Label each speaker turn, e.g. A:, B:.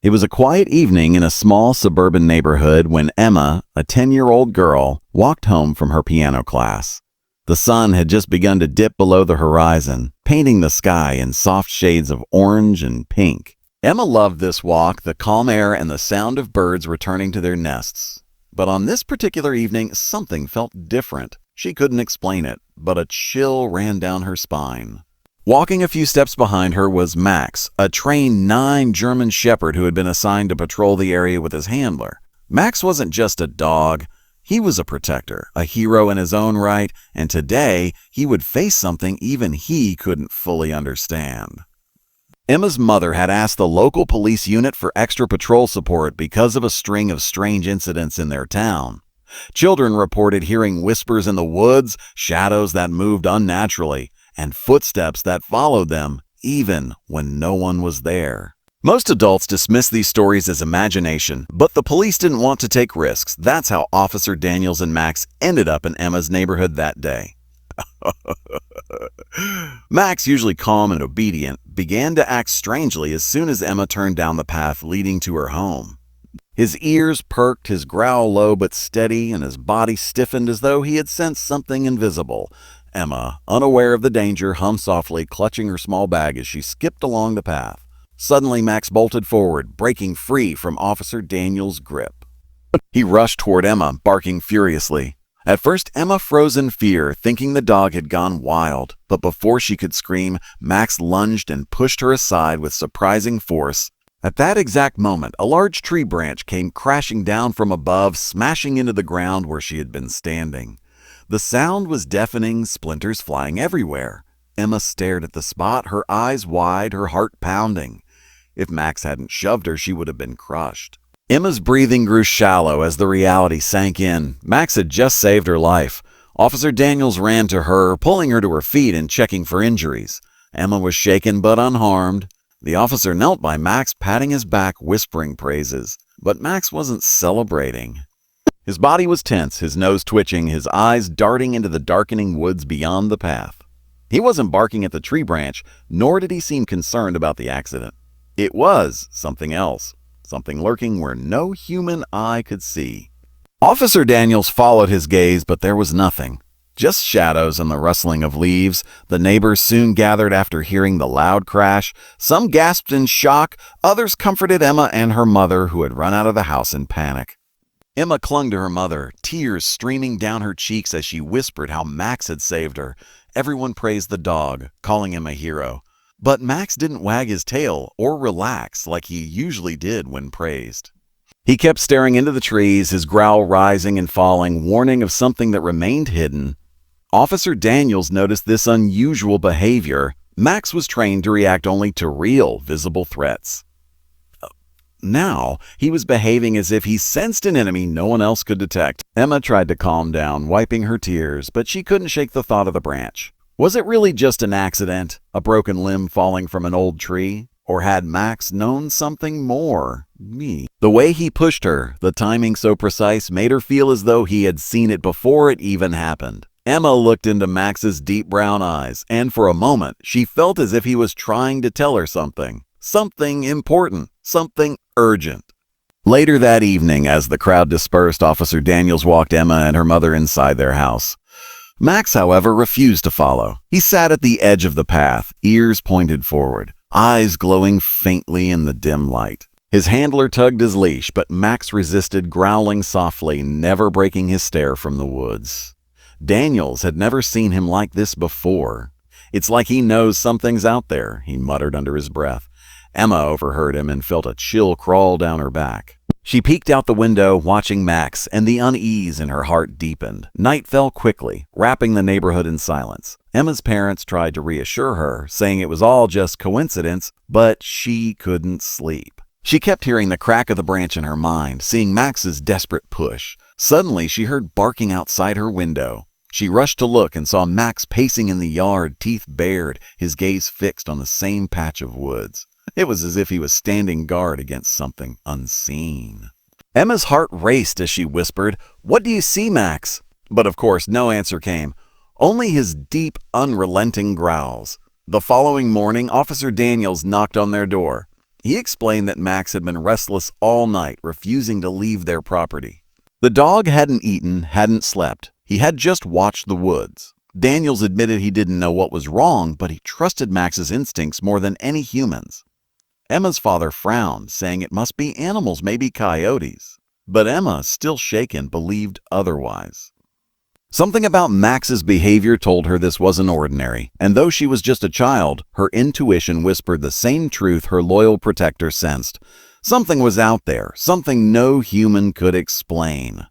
A: It was a quiet evening in a small suburban neighborhood when Emma, a 10-year-old girl, walked home from her piano class. The sun had just begun to dip below the horizon, painting the sky in soft shades of orange and pink. Emma loved this walk, the calm air and the sound of birds returning to their nests. But on this particular evening, something felt different. She couldn't explain it, but a chill ran down her spine. Walking a few steps behind her was Max, a trained 9 German Shepherd who had been assigned to patrol the area with his handler. Max wasn't just a dog. He was a protector, a hero in his own right, and today he would face something even he couldn't fully understand. Emma's mother had asked the local police unit for extra patrol support because of a string of strange incidents in their town. Children reported hearing whispers in the woods, shadows that moved unnaturally, and footsteps that followed them, even when no one was there. Most adults dismiss these stories as imagination, but the police didn't want to take risks. That's how Officer Daniels and Max ended up in Emma's neighborhood that day. Max, usually calm and obedient, began to act strangely as soon as Emma turned down the path leading to her home. His ears perked, his growl low but steady, and his body stiffened as though he had sensed something invisible. Emma, unaware of the danger, hummed softly, clutching her small bag as she skipped along the path. Suddenly, Max bolted forward, breaking free from Officer Daniels' grip. He rushed toward Emma, barking furiously. At first, Emma froze in fear, thinking the dog had gone wild. But before she could scream, Max lunged and pushed her aside with surprising force. At that exact moment, a large tree branch came crashing down from above, smashing into the ground where she had been standing. The sound was deafening, splinters flying everywhere. Emma stared at the spot, her eyes wide, her heart pounding. If Max hadn't shoved her, she would have been crushed. Emma's breathing grew shallow as the reality sank in. Max had just saved her life. Officer Daniels ran to her, pulling her to her feet and checking for injuries. Emma was shaken but unharmed. The officer knelt by Max, patting his back, whispering praises. But Max wasn't celebrating. His body was tense, his nose twitching, his eyes darting into the darkening woods beyond the path. He wasn't barking at the tree branch, nor did he seem concerned about the accident. It was something else, something lurking where no human eye could see. Officer Daniels followed his gaze, but there was nothing. Just shadows and the rustling of leaves. The neighbors soon gathered after hearing the loud crash. Some gasped in shock, others comforted Emma and her mother, who had run out of the house in panic. Emma clung to her mother, tears streaming down her cheeks as she whispered how Max had saved her. Everyone praised the dog, calling him a hero. But Max didn't wag his tail or relax like he usually did when praised. He kept staring into the trees, his growl rising and falling, warning of something that remained hidden. Officer Daniels noticed this unusual behavior. Max was trained to react only to real, visible threats. Now, he was behaving as if he sensed an enemy no one else could detect. Emma tried to calm down, wiping her tears, but she couldn't shake the thought of the branch. Was it really just an accident, a broken limb falling from an old tree? Or had Max known something more? The way he pushed her, the timing so precise, made her feel as though he had seen it before it even happened. Emma looked into Max's deep brown eyes, and for a moment, she felt as if he was trying to tell her something. Something important, something urgent. Later that evening, as the crowd dispersed, Officer Daniels walked Emma and her mother inside their house. Max, however, refused to follow. He sat at the edge of the path, ears pointed forward, eyes glowing faintly in the dim light. His handler tugged his leash, but Max resisted, growling softly, never breaking his stare from the woods. Daniels had never seen him like this before. "It's like he knows something's out there," he muttered under his breath. Emma overheard him and felt a chill crawl down her back. She peeked out the window, watching Max, and the unease in her heart deepened. Night fell quickly, wrapping the neighborhood in silence. Emma's parents tried to reassure her, saying it was all just coincidence, but she couldn't sleep. She kept hearing the crack of the branch in her mind, seeing Max's desperate push. Suddenly, she heard barking outside her window. She rushed to look and saw Max pacing in the yard, teeth bared, his gaze fixed on the same patch of woods. It was as if he was standing guard against something unseen. Emma's heart raced as she whispered, "What do you see, Max?" But of course, no answer came, only his deep, unrelenting growls. The following morning, Officer Daniels knocked on their door. He explained that Max had been restless all night, refusing to leave their property. The dog hadn't eaten, hadn't slept. He had just watched the woods. Daniels admitted he didn't know what was wrong, but he trusted Max's instincts more than any humans. Emma's father frowned, saying it must be animals, maybe coyotes. But Emma, still shaken, believed otherwise. Something about Max's behavior told her this wasn't ordinary, and though she was just a child, her intuition whispered the same truth her loyal protector sensed. Something was out there, something no human could explain.